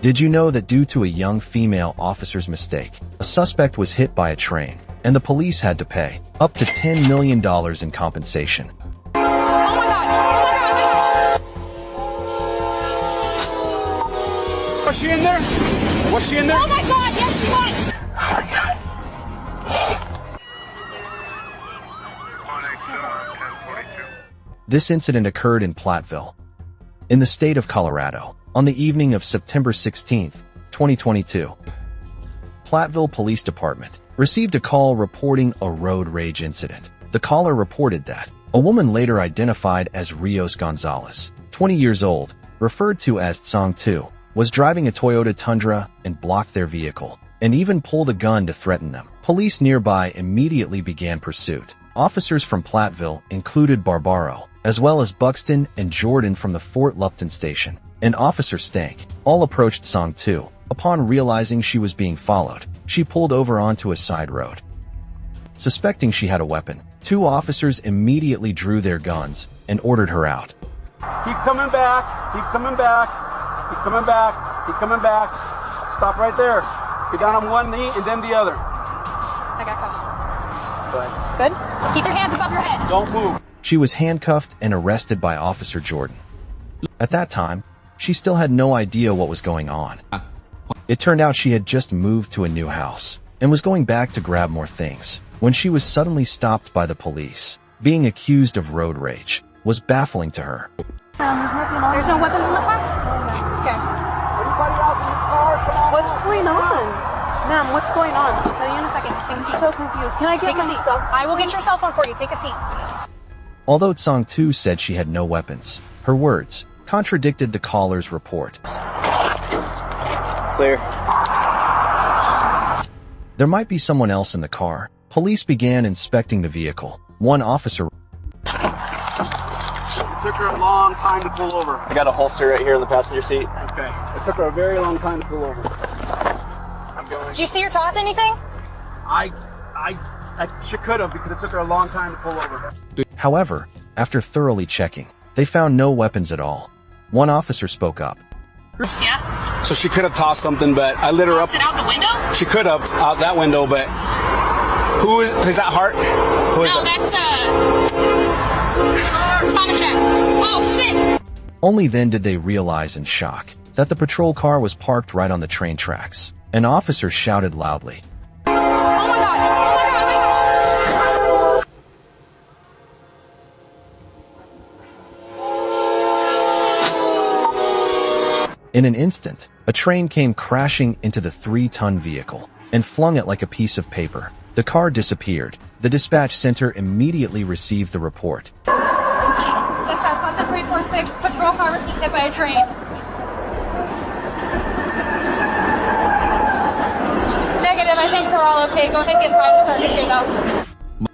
Did you know that due to a young female officer's mistake, a suspect was hit by a train, and the police had to pay up to $10 million in compensation? Oh my God! Oh my God! Was she in there? Was she in there? Oh my God! Yes, she was! Oh my God. This incident occurred in Platteville, in the state of Colorado, on the evening of September 16, 2022. Platteville Police Department received a call reporting a road rage incident. The caller reported that a woman later identified as Rios Gonzalez, 20 years old, referred to as Tsong 2, was driving a Toyota Tundra and blocked their vehicle, and even pulled a gun to threaten them. Police nearby immediately began pursuit. Officers from Platteville included Barbaro, as well as Buxton and Jordan from the Fort Lupton station, and Officer Stank, all approached Tsong 2. Upon realizing she was being followed, she pulled over onto a side road. Suspecting she had a weapon, two officers immediately drew their guns and ordered her out. Keep coming back. Keep coming back. Keep coming back. Keep coming back. Stop right there. Get down on one knee and then the other. I got cuffs. Go ahead. Good? Keep your hands above your head. Don't move. She was handcuffed and arrested by Officer Jordan. At that time, she still had no idea what was going on. It turned out she had just moved to a new house and was going back to grab more things when she was suddenly stopped by the police. Being accused of road rage was baffling to her. There's no weapons in the car? Okay. Anybody else in the car? Come on. What's going on? Ma'am, what's going on? I'll tell you in a second. Take a seat. I'm so confused. Can I get Take a seat. I will get your cell phone for you. Take a seat. Although Tsong 2 said she had no weapons, her words contradicted the caller's report. Clear. There might be someone else in the car. Police began inspecting the vehicle. One officer It took her a long time to pull over. I got a holster right here in the passenger seat. Okay. It took her a very long time to pull over. I'm going. Did you see her toss anything? She could have because it took her a long time to pull over. However, after thoroughly checking, they found no weapons at all. One officer spoke up. Yeah. So she could have tossed something, but I lit her up. Toss it out the window? She could have out that window, but who is that? Hart? Who is No, that? that's Tom and Jack. Oh shit! Only then did they realize in shock that the patrol car was parked right on the train tracks. An officer shouted loudly. Oh my God! Oh my God! Oh my God! In an instant, a train came crashing into the 3-ton vehicle and flung it like a piece of paper. The car disappeared. The dispatch center immediately received the report. Dispatch, contact 346. Patrol car was just hit by a train. Negative. I think we're all okay. Go ahead and get private started here, though.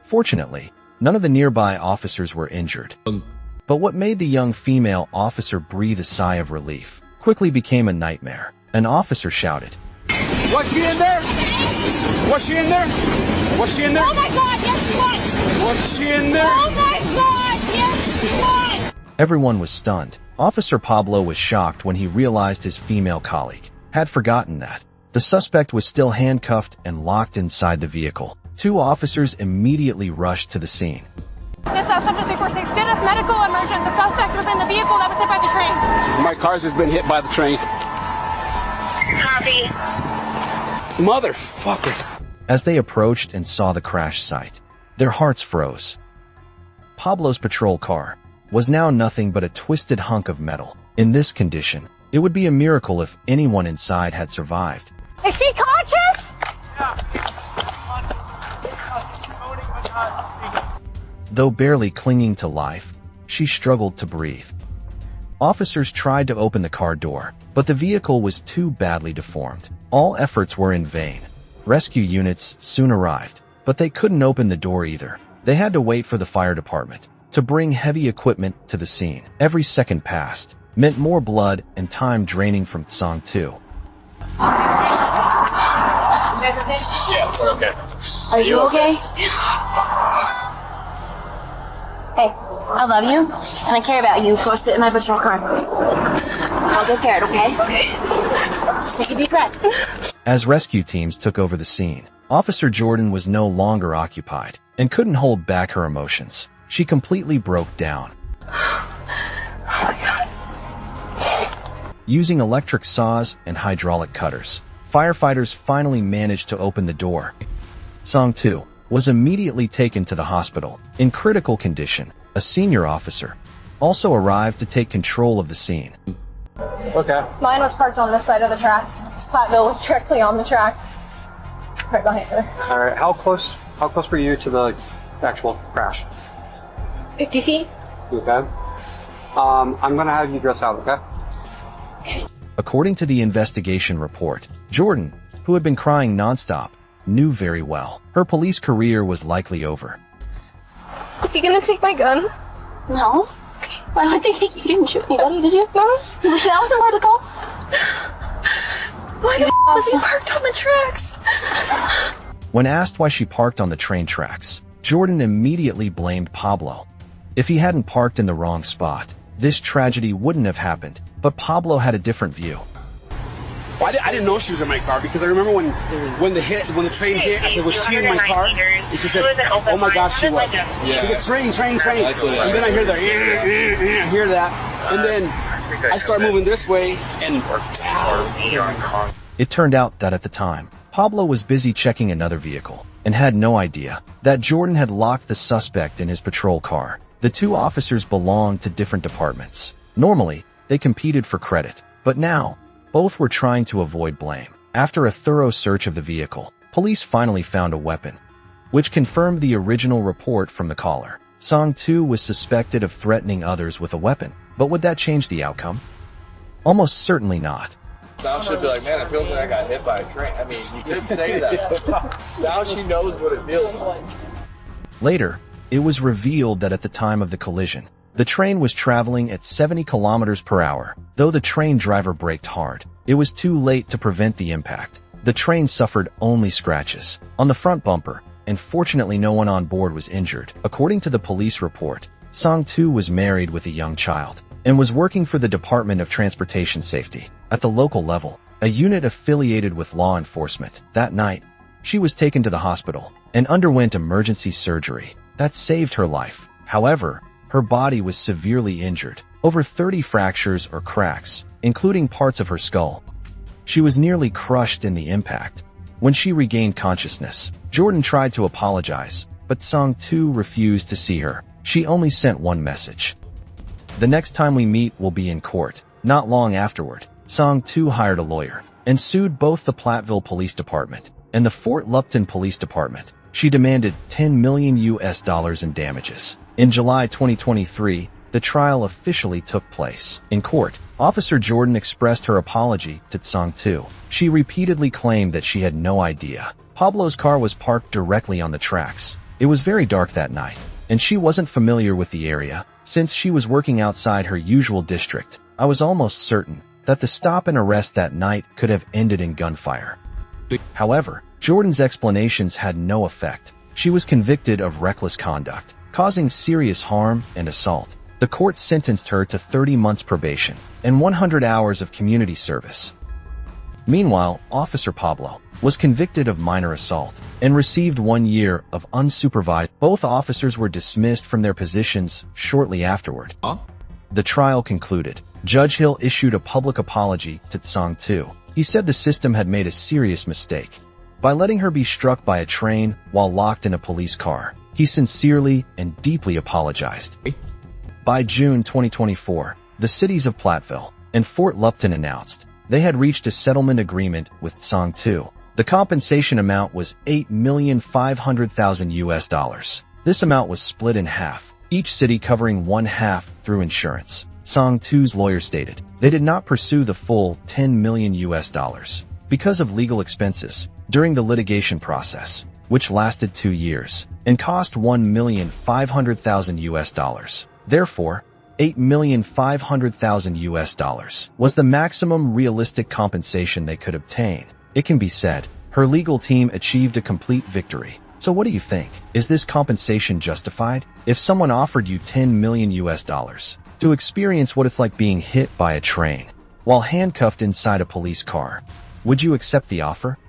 Fortunately, none of the nearby officers were injured. But what made the young female officer breathe a sigh of relief quickly became a nightmare. An officer shouted. Was she in there? Was she in there? Was she in there? Oh my God! Yes, she was. Was she in there? Oh my God! Yes, she was. Everyone was stunned. Officer Pablo was shocked when he realized his female colleague had forgotten that the suspect was still handcuffed and locked inside the vehicle. Two officers immediately rushed to the scene. Dispatch, subject 346. Status medical emergent. The suspect was in the vehicle that was hit by the train. My car's just been hit by the train. Copy. Motherfucker. As they approached and saw the crash site, their hearts froze. Pablo's patrol car was now nothing but a twisted hunk of metal. In this condition, it would be a miracle if anyone inside had survived. Is she conscious? Though barely clinging to life, she struggled to breathe. Officers tried to open the car door, but the vehicle was too badly deformed. All efforts were in vain. Rescue units soon arrived, but they couldn't open the door either. They had to wait for the fire department to bring heavy equipment to the scene. Every second passed meant more blood and time draining from Tsong 2. You guys okay? Yeah, we're okay. Are you okay? Hey, I love you, and I care about you. Go sit in my patrol car. I'll get care, okay? Okay. take a deep breath. As rescue teams took over the scene, Officer Jordan was no longer occupied and couldn't hold back her emotions. She completely broke down. Oh my God. Using electric saws and hydraulic cutters, firefighters finally managed to open the door. Song 2 was immediately taken to the hospital. In critical condition, a senior officer also arrived to take control of the scene. Okay. Mine was parked on this side of the tracks. Platteville was directly on the tracks. Right behind her. All right, how close were you to the actual crash? 50 feet. Okay. I'm gonna have you dress out, okay? According to the investigation report, Jordan, who had been crying nonstop, knew very well her police career was likely over. Is he gonna take my gun? No. Why would they think you didn't shoot anybody, did you? No. That wasn't part of the call. Why the f was he parked on the tracks? When asked why she parked on the train tracks, Jordan immediately blamed Pablo. If he hadn't parked in the wrong spot, this tragedy wouldn't have happened, but Pablo had a different view. Well, I didn't know she was in my car because I remember when the train hit, I said, was she in my car? And she said, oh my gosh, she was. Yeah. She said, train. And then I hear I hear that. And then I start moving this way and... It turned out that at the time, Pablo was busy checking another vehicle and had no idea that Jordan had locked the suspect in his patrol car. The two officers belonged to different departments. Normally, they competed for credit, but now, both were trying to avoid blame. After a thorough search of the vehicle, police finally found a weapon, which confirmed the original report from the caller. Song 2 was suspected of threatening others with a weapon, but would that change the outcome? Almost certainly not. Now she'll be like, man, it feels like I got hit by a train. I mean, you could say that. Now she knows what it feels like. Later, it was revealed that at the time of the collision, the train was traveling at 70 kilometers per hour. Though the train driver braked hard, it was too late to prevent the impact. The train suffered only scratches on the front bumper, and fortunately no one on board was injured. According to the police report, Song 2 was married with a young child and was working for the Department of Transportation Safety at the local level, a unit affiliated with law enforcement. That night, she was taken to the hospital and underwent emergency surgery that saved her life. However, her body was severely injured, over 30 fractures or cracks, including parts of her skull. She was nearly crushed in the impact. When she regained consciousness, Jordan tried to apologize, but Song 2 refused to see her. She only sent one message. The next time we meet will be in court. Not long afterward, Song 2 hired a lawyer and sued both the Platteville Police Department and the Fort Lupton Police Department. She demanded $10 million in damages. In July 2023, the trial officially took place. In court, Officer Jordan expressed her apology to Song 2. She repeatedly claimed that she had no idea Pablo's car was parked directly on the tracks. It was very dark that night, and she wasn't familiar with the area. Since she was working outside her usual district, I was almost certain that the stop and arrest that night could have ended in gunfire. However, Jordan's explanations had no effect. She was convicted of reckless conduct, causing serious harm and assault. The court sentenced her to 30 months probation and 100 hours of community service. Meanwhile, Officer Pablo was convicted of minor assault and received 1 year of unsupervised. Both officers were dismissed from their positions shortly afterward. The trial concluded. Judge Hill issued a public apology to Song 2. He said the system had made a serious mistake by letting her be struck by a train while locked in a police car. He sincerely and deeply apologized. By June 2024, the cities of Platteville and Fort Lupton announced they had reached a settlement agreement with Song 2. The compensation amount was $8,500,000. This amount was split in half, each city covering one half through insurance. Song 2's lawyer stated they did not pursue the full $10 million because of legal expenses during the litigation process, which lasted 2 years and cost $1,500,000. Therefore, $8,500,000 was the maximum realistic compensation they could obtain. It can be said, her legal team achieved a complete victory. So what do you think? Is this compensation justified? If someone offered you $10 million to experience what it's like being hit by a train while handcuffed inside a police car, Would you accept the offer?